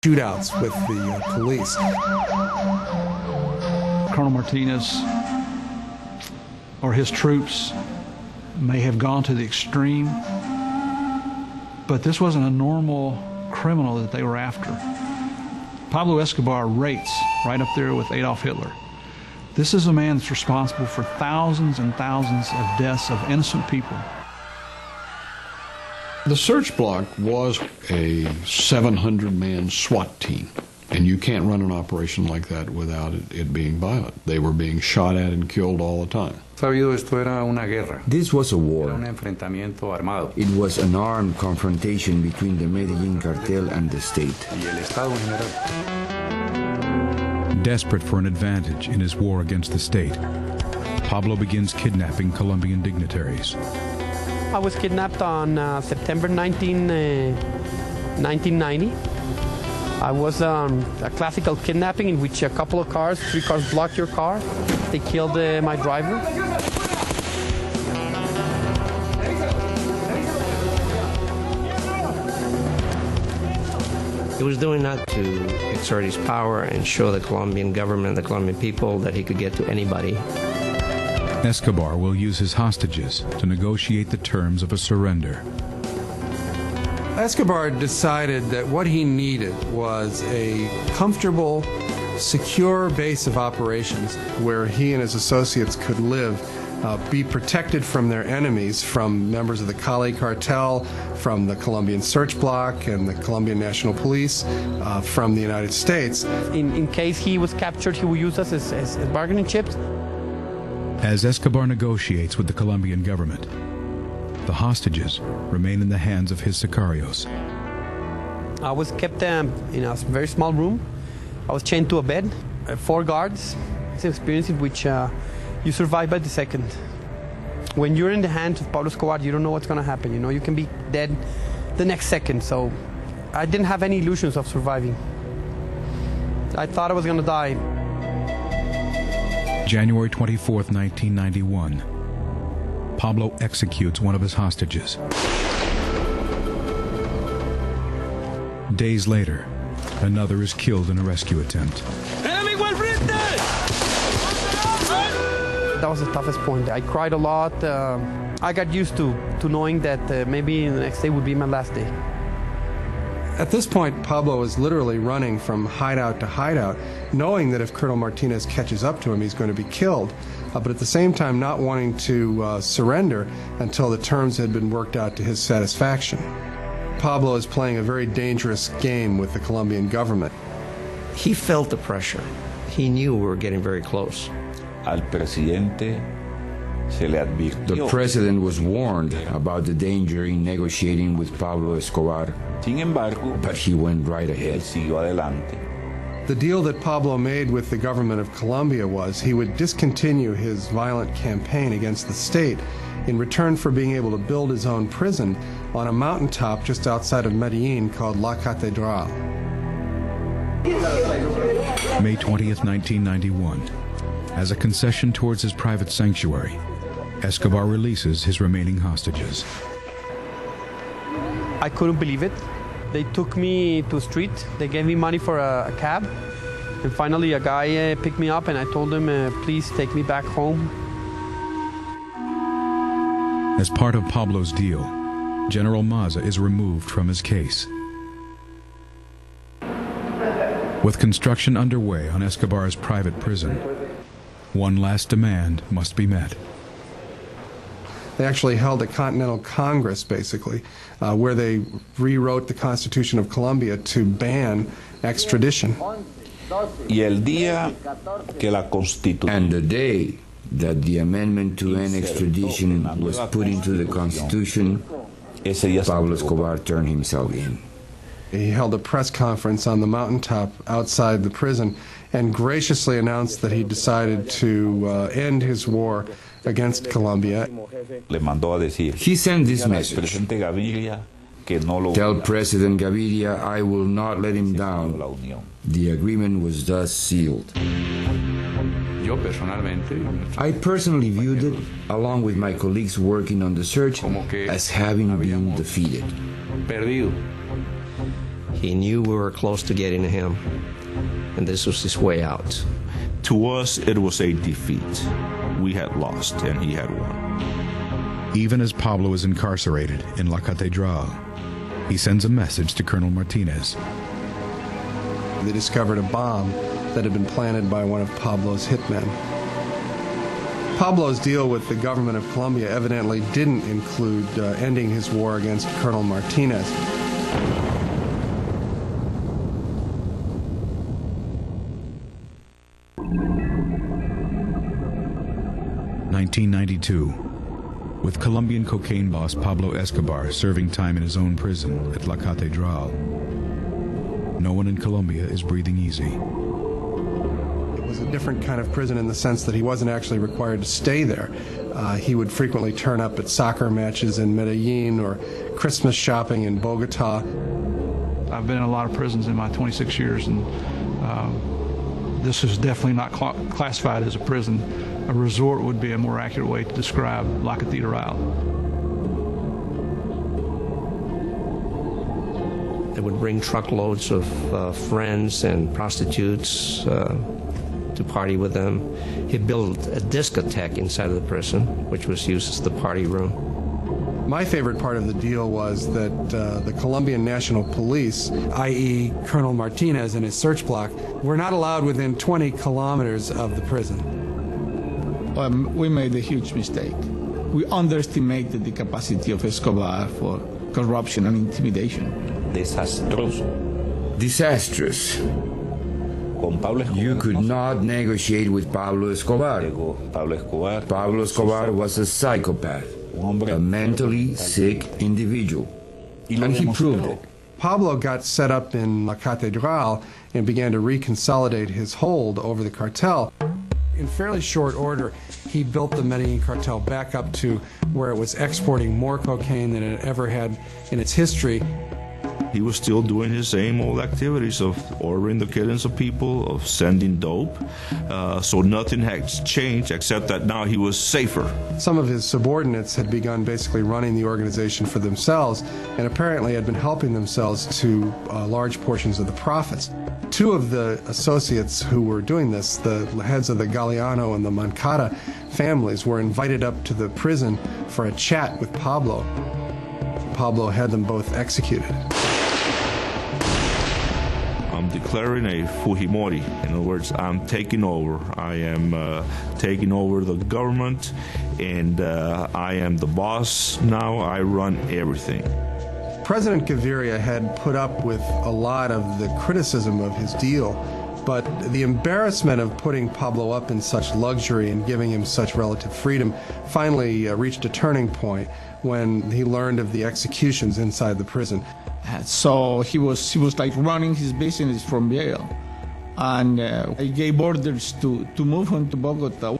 shootouts with the police. Colonel Martinez or his troops may have gone to the extreme, but this wasn't a normal criminal that they were after. Pablo Escobar rates right up there with Adolf Hitler. This is a man that's responsible for thousands and thousands of deaths of innocent people. The search block was a 700-man SWAT team, and you can't run an operation like that without it being violent. They were being shot at and killed all the time. This was a war. It was an armed confrontation between the Medellin cartel and the state. Desperate for an advantage in his war against the state, Pablo begins kidnapping Colombian dignitaries. I was kidnapped on September 1990. I was a classical kidnapping in which a couple of cars, 3 cars blocked your car. They killed my driver. He was doing that to exert his power and show the Colombian government, the Colombian people, that he could get to anybody. Escobar will use his hostages to negotiate the terms of a surrender. Escobar decided that what he needed was a comfortable, secure base of operations where he and his associates could live, be protected from their enemies, from members of the Cali cartel, from the Colombian search block and the Colombian National Police, from the United States. In case he was captured, he would use us as bargaining chips. As Escobar negotiates with the Colombian government, the hostages remain in the hands of his sicarios. I was kept in a very small room. I was chained to a bed, 4 guards. It's an experience in which you survive by the second. When you're in the hands of Pablo Escobar, you don't know what's going to happen. You know, you can be dead the next second. So I didn't have any illusions of surviving. I thought I was going to die. January 24th, 1991. Pablo executes one of his hostages. Days later, another is killed in a rescue attempt. That was the toughest point. I cried a lot. I got used to knowing that maybe the next day would be my last day. At this point, Pablo was literally running from hideout to hideout, knowing that if Colonel Martinez catches up to him, he's going to be killed, but at the same time not wanting to surrender until the terms had been worked out to his satisfaction. Pablo is playing a very dangerous game with the Colombian government. He felt the pressure. He knew we were getting very close. The president was warned about the danger in negotiating with Pablo Escobar, but he went right ahead. The deal that Pablo made with the government of Colombia was he would discontinue his violent campaign against the state in return for being able to build his own prison on a mountaintop just outside of Medellin called La Catedral. May 20th, 1991. As a concession towards his private sanctuary, Escobar releases his remaining hostages. I couldn't believe it. They took me to a street. They gave me money for a cab. And finally, a guy picked me up, and I told him, please take me back home. As part of Pablo's deal, General Maza is removed from his case. With construction underway on Escobar's private prison, one last demand must be met. They actually held a Continental Congress, basically, where they rewrote the Constitution of Colombia to ban extradition. And the day that the amendment to end extradition was put into the Constitution, Pablo Escobar turned himself in. He held a press conference on the mountaintop outside the prison and graciously announced that he decided to end his war against Colombia. He sent this message: tell President Gaviria I will not let him down. The agreement was thus sealed. I personally viewed it, along with my colleagues working on the search, as having been defeated. He knew we were close to getting to him, and this was his way out. To us, it was a defeat. We had lost, and he had won. Even as Pablo is incarcerated in La Catedral, he sends a message to Colonel Martinez. They discovered a bomb that had been planted by one of Pablo's hitmen. Pablo's deal with the government of Colombia evidently didn't include ending his war against Colonel Martinez. (1992), with Colombian cocaine boss Pablo Escobar serving time in his own prison at La Catedral. No one in Colombia is breathing easy. It was a different kind of prison in the sense that he wasn't actually required to stay there. He would frequently turn up at soccer matches in Medellin or Christmas shopping in Bogota. I've been in a lot of prisons in my 26 years, and this is definitely not classified as a prison. A resort would be a more accurate way to describe La Catedral. They would bring truckloads of friends and prostitutes to party with them. He built a discotheque inside of the prison, which was used as the party room. My favorite part of the deal was that the Colombian National Police, i.e. Colonel Martinez and his search block, were not allowed within 20 kilometers of the prison. We made a huge mistake. We underestimated the capacity of Escobar for corruption and intimidation. Disastrous. You could not negotiate with Pablo Escobar. Pablo Escobar was a psychopath, a mentally sick individual, and he proved it. Pablo got set up in La Catedral and began to reconsolidate his hold over the cartel. In fairly short order, he built the Medellin cartel back up to where it was exporting more cocaine than it ever had in its history. He was still doing his same old activities of ordering the killings of people, of sending dope. So nothing had changed except that now he was safer. Some of his subordinates had begun basically running the organization for themselves and apparently had been helping themselves to large portions of the profits. Two of the associates who were doing this, the heads of the Galeano and the Moncada families, were invited up to the prison for a chat with Pablo. Pablo had them both executed. I'm declaring a Fujimori. In other words, I'm taking over. I am taking over the government, and I am the boss now. I run everything. President Gaviria had put up with a lot of the criticism of his deal, but the embarrassment of putting Pablo up in such luxury and giving him such relative freedom finally reached a turning point when he learned of the executions inside the prison. So he was like running his business from jail, and I gave orders to move him to Bogota.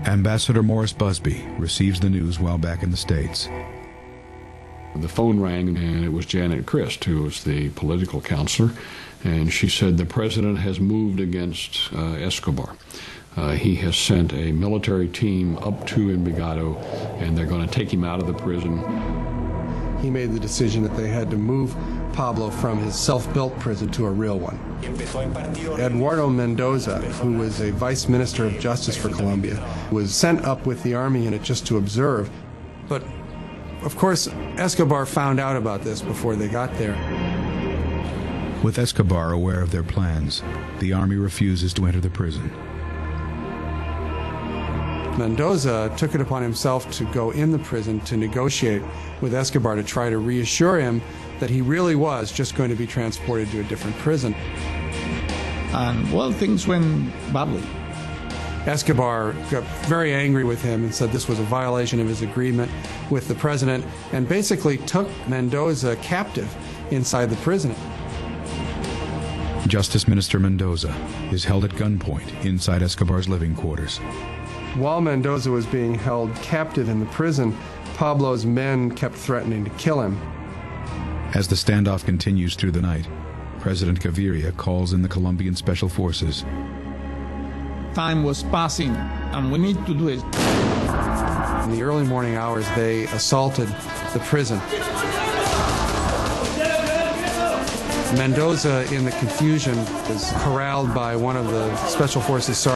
Ambassador Morris Busby receives the news while back in the States. The phone rang, and it was Janet Christ, who was the political counselor, and she said the president has moved against Escobar. He has sent a military team up to Envigado, and they're going to take him out of the prison. He made the decision that they had to move Pablo from his self-built prison to a real one. Eduardo Mendoza, who was a vice minister of justice for Colombia, was sent up with the army unit just to observe. But, of course, Escobar found out about this before they got there. With Escobar aware of their plans, the army refuses to enter the prison. Mendoza took it upon himself to go in the prison to negotiate with Escobar to try to reassure him that he really was just going to be transported to a different prison. And, well, things went badly. Escobar got very angry with him and said this was a violation of his agreement with the president and basically took Mendoza captive inside the prison. Justice Minister Mendoza is held at gunpoint inside Escobar's living quarters. While Mendoza was being held captive in the prison, Pablo's men kept threatening to kill him. As the standoff continues through the night, President Gaviria calls in the Colombian Special Forces. Time was passing, and we need to do it. In the early morning hours, they assaulted the prison. Mendoza, in the confusion, was corralled by one of the Special Forces sergeants.